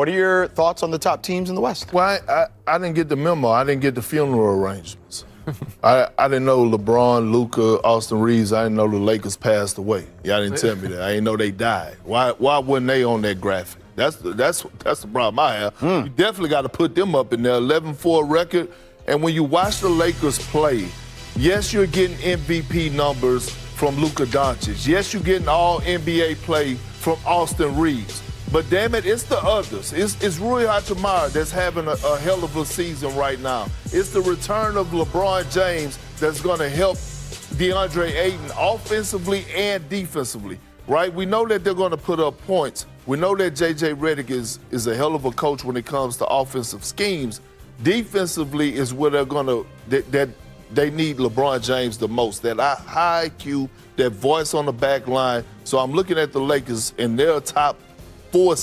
What are your thoughts on the top teams in the West? Well, I didn't get the memo. I didn't get the funeral arrangements. I didn't know LeBron, Luka, Austin Reeves. I didn't know the Lakers passed away. Y'all didn't tell me that. I didn't know they died. Why wasn't they on that graphic? That's the problem I have. You definitely got to put them up in there. 11-4 record. And when you watch the Lakers play, yes, you're getting MVP numbers from Luka Doncic. Yes, you're getting all NBA play from Austin Reeves. But damn it, it's the others. It's Rui Hachimura that's having a hell of a season right now. It's the return of LeBron James that's going to help DeAndre Ayton offensively and defensively, right? We know that they're going to put up points. We know that J.J. Redick is a hell of a coach when it comes to offensive schemes. Defensively is where they're going to that they need LeBron James the most. That high IQ, that voice on the back line. So I'm looking at the Lakers and they're top 4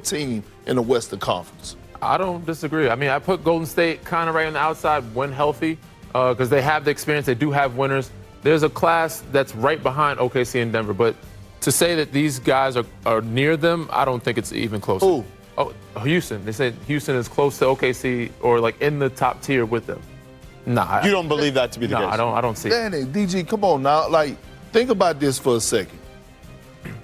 team in the Western Conference. I don't disagree. I mean, I put Golden State kind of right on the outside when healthy because they have the experience. They do have winners. There's a class that's right behind OKC and Denver. But to say that these guys are near them, I don't think it's even close. Who? Oh, Houston. They said Houston is close to OKC or like in the top tier with them. Nah. You don't believe that to be the case? I don't see it. Danny, DG, come on now. Like, think about this for a second.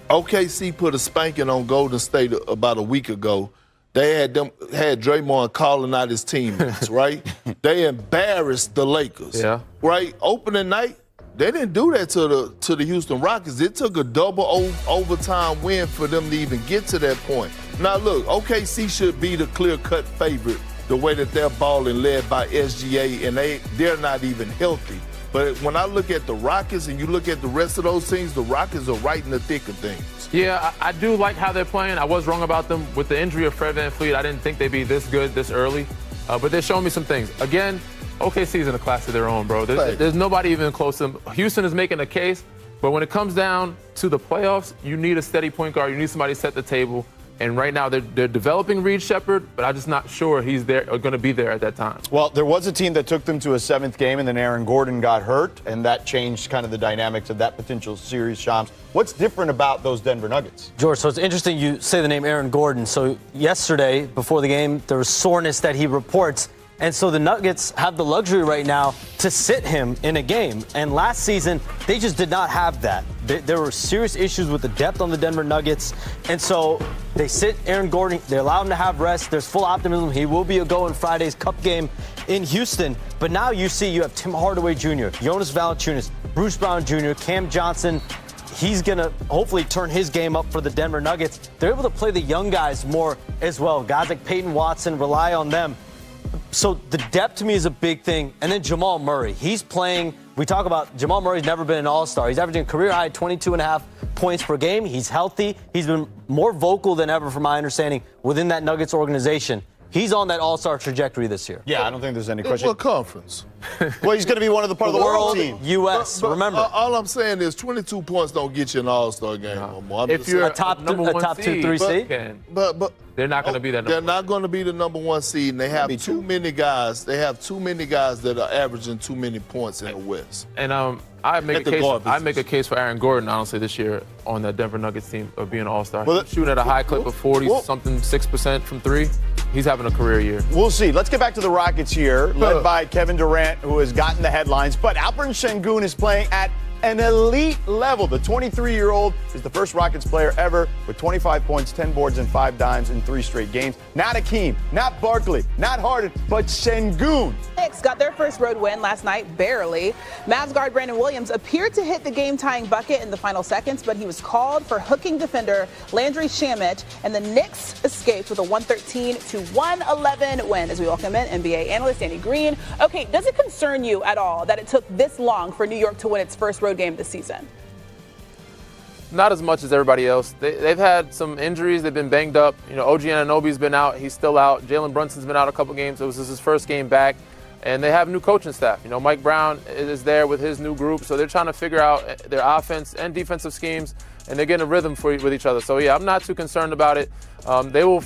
OKC put a spanking on Golden State about a week ago. They had Draymond calling out his teammates, right? They embarrassed the Lakers. Yeah. Right? Opening night, they didn't do that to the Houston Rockets. It took a double overtime win for them to even get to that point. Now look, OKC should be the clear-cut favorite the way that they're balling led by SGA, and they're not even healthy. But when I look at the Rockets and you look at the rest of those teams, the Rockets are right in the thick of things. Yeah, I do like how they're playing. I was wrong about them. With the injury of Fred VanVleet, I didn't think they'd be this good this early. But they're showing me some things. Again, OKC's in a class of their own, bro. There's nobody even close to them. Houston is making a case, but when it comes down to the playoffs, you need a steady point guard. You need somebody to set the table. And right now they're developing Reed Shepherd, but I'm just not sure he's there or going to be there at that time. Well, there was a team that took them to a 7th game, and then Aaron Gordon got hurt, and that changed kind of the dynamics of that potential series, Shams. What's different about those Denver Nuggets? George, so it's interesting you say the name Aaron Gordon. So yesterday, before the game, there was soreness that he reports. And so the Nuggets have the luxury right now to sit him in a game. And last season, they just did not have that. There were serious issues with the depth on the Denver Nuggets. And so they sit Aaron Gordon. They allow him to have rest. There's full optimism. He will be a go in Friday's Cup game in Houston. But now you have Tim Hardaway Jr., Jonas Valanciunas, Bruce Brown Jr., Cam Johnson. He's going to hopefully turn his game up for the Denver Nuggets. They're able to play the young guys more as well. Guys like Peyton Watson, rely on them. So the depth to me is a big thing. And then Jamal Murray. He's playing. We talk about Jamal Murray's never been an all-star. He's averaging career high 22.5 points per game. He's healthy. He's been more vocal than ever, from my understanding, within that Nuggets organization. He's on that all-star trajectory this year. Yeah, I don't think there's any question. What conference? Well, he's going to be one of the part of the world team. U.S., But remember. all I'm saying is 22 points don't get you an all-star game no more. If you're a top 2, 3 seed. But they're not going to be that number They're not going to be the number 1 seed, and they have too many guys. They have too many guys that are averaging too many points in the West. And I make a case for Aaron Gordon, honestly, this year on that Denver Nuggets team of being an all-star. Well, shooting at a high clip of 6% from 3. He's having a career year. We'll see. Let's get back to the Rockets here, led by Kevin Durant, who has gotten the headlines. But Alperen Sengun is playing at an elite level. The 23-year-old is the first Rockets player ever with 25 points, 10 boards, and 5 dimes in 3 straight games. Not Hakeem, not Barkley, not Harden, but Sengun. Knicks got their first road win last night, barely. Mavs guard Brandon Williams appeared to hit the game-tying bucket in the final seconds, but he was called for hooking defender Landry Shamet, and the Knicks escaped with a 113-111 win. As we welcome in NBA analyst Danny Green. Okay, does it concern you at all that it took this long for New York to win its first road game this season? Not as much as everybody else. They've had some injuries. They've been banged up. OG Anunoby's been out. He's still out. Jalen Brunson's been out a couple games. It was his first game back. And they have new coaching staff. Mike Brown is there with his new group. So they're trying to figure out their offense and defensive schemes. And they're getting a rhythm with each other. So, yeah, I'm not too concerned about it. They will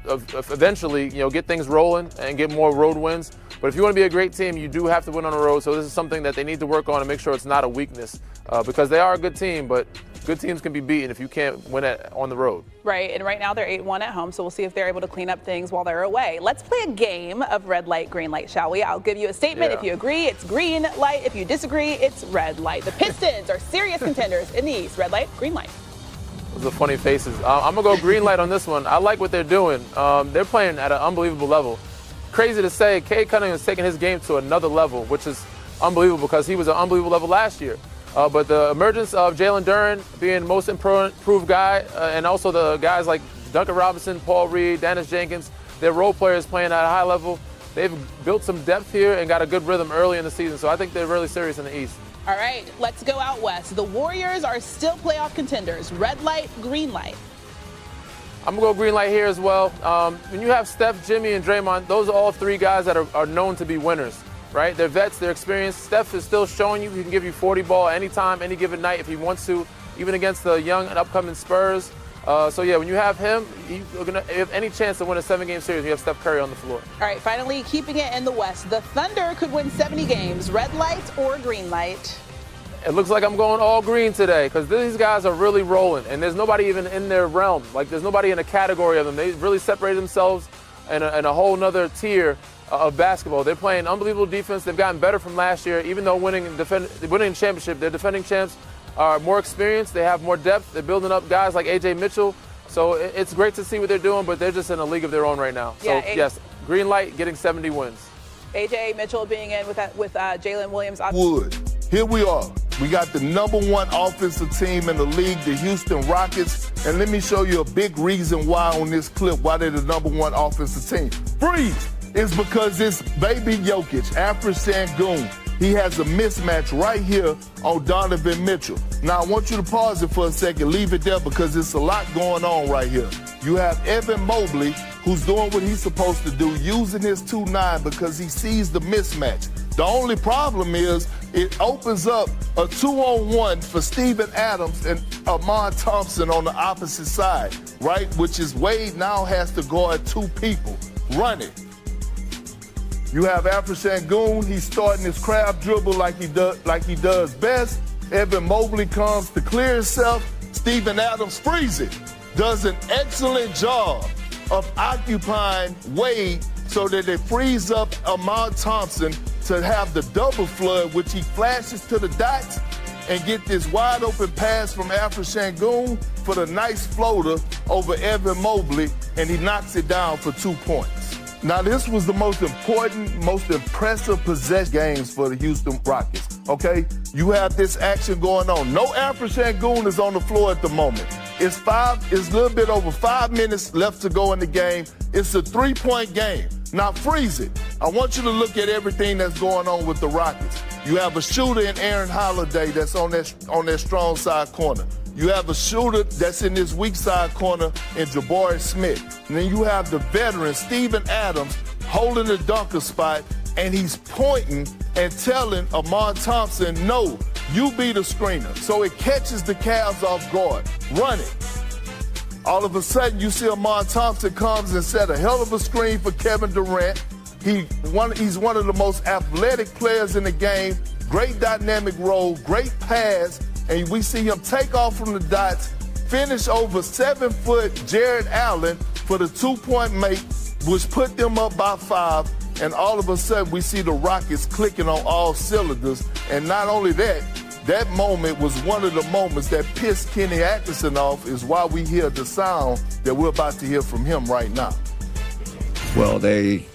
eventually, get things rolling and get more road wins. But if you want to be a great team, you do have to win on the road. So this is something that they need to work on and make sure it's not a weakness because they are a good team. But good teams can be beaten if you can't win it on the road. Right, and right now they're 8-1 at home, so we'll see if they're able to clean up things while they're away. Let's play a game of red light, green light, shall we? I'll give you a statement. Yeah. If you agree, it's green light. If you disagree, it's red light. The Pistons are serious contenders in the East. Red light, green light. Those are funny faces. I'm going to go green light on this one. I like what they're doing. They're playing at an unbelievable level. Crazy to say, Cade Cunningham is taking his game to another level, which is unbelievable because he was at an unbelievable level last year. But the emergence of Jalen Duren being the most improved guy, and also the guys like Duncan Robinson, Paul Reed, Dennis Jenkins, they're role players playing at a high level. They've built some depth here and got a good rhythm early in the season. So I think they're really serious in the East. All right, let's go out west. The Warriors are still playoff contenders. Red light, green light. I'm going to go green light here as well. When you have Steph, Jimmy, and Draymond, those are all three guys that are known to be winners, right? They're vets, they're experienced. Steph is still showing you he can give you 40 ball anytime, any given night if he wants to, even against the young and upcoming Spurs. So, yeah, when you have him, you're going to have any chance to win a 7-game series. You have Steph Curry on the floor. All right, finally, keeping it in the West. The Thunder could win 70 games. Red light or green light? It looks like I'm going all green today because these guys are really rolling, and there's nobody even in their realm. Like, there's nobody in a category of them. They really separated themselves in a whole nother tier of basketball. They're playing unbelievable defense. They've gotten better from last year. Even though winning the championship, they're defending champs. Are more experienced, they have more depth, they're building up guys like A.J. Mitchell. So it's great to see what they're doing, but they're just in a league of their own right now. So, yes, green light, getting 70 wins. A.J. Mitchell being in with Jalen Williams. Wood. Here we are. We got the #1 offensive team in the league, the Houston Rockets. And let me show you a big reason why on this clip, why they're the #1 offensive team. Freeze! It's because this baby Jokic, Alfred Sengun, he has a mismatch right here on Donovan Mitchell. Now, I want you to pause it for a second. Leave it there because there's a lot going on right here. You have Evan Mobley, who's doing what he's supposed to do, using his 2-9 because he sees the mismatch. The only problem is it opens up a 2-on-1 for Steven Adams and Amon Thompson on the opposite side, right? Which is Wade now has to guard two people. Run it. You have Alfred Sengun. He's starting his crab dribble like he does best. Evan Mobley comes to clear himself. Steven Adams frees it. Does an excellent job of occupying Wade so that it frees up Amon Thompson to have the double flood, which he flashes to the dots and get this wide open pass from Alfred Sengun for the nice floater over Evan Mobley, and he knocks it down for 2 points. Now, this was the most important, most impressive possession games for the Houston Rockets, okay? You have this action going on. No Alfred Sengun is on the floor at the moment. It's a little bit over 5 minutes left to go in the game. It's a 3-point game. Now, freeze it. I want you to look at everything that's going on with the Rockets. You have a shooter in Aaron Holiday that's on that strong side corner. You have a shooter that's in this weak side corner in Jabari Smith. And then you have the veteran, Steven Adams, holding the dunker spot, and he's pointing and telling Amon Thompson, no, you be the screener. So it catches the Cavs off guard. Run it. All of a sudden, you see Amon Thompson comes and set a hell of a screen for Kevin Durant. He's one of the most athletic players in the game. Great dynamic role, great pass. And we see him take off from the dots, finish over 7-foot Jared Allen for the 2-point make, which put them up by 5. And all of a sudden, we see the Rockets clicking on all cylinders. And not only that, that moment was one of the moments that pissed Kenny Atkinson off, is why we hear the sound that we're about to hear from him right now. Well, they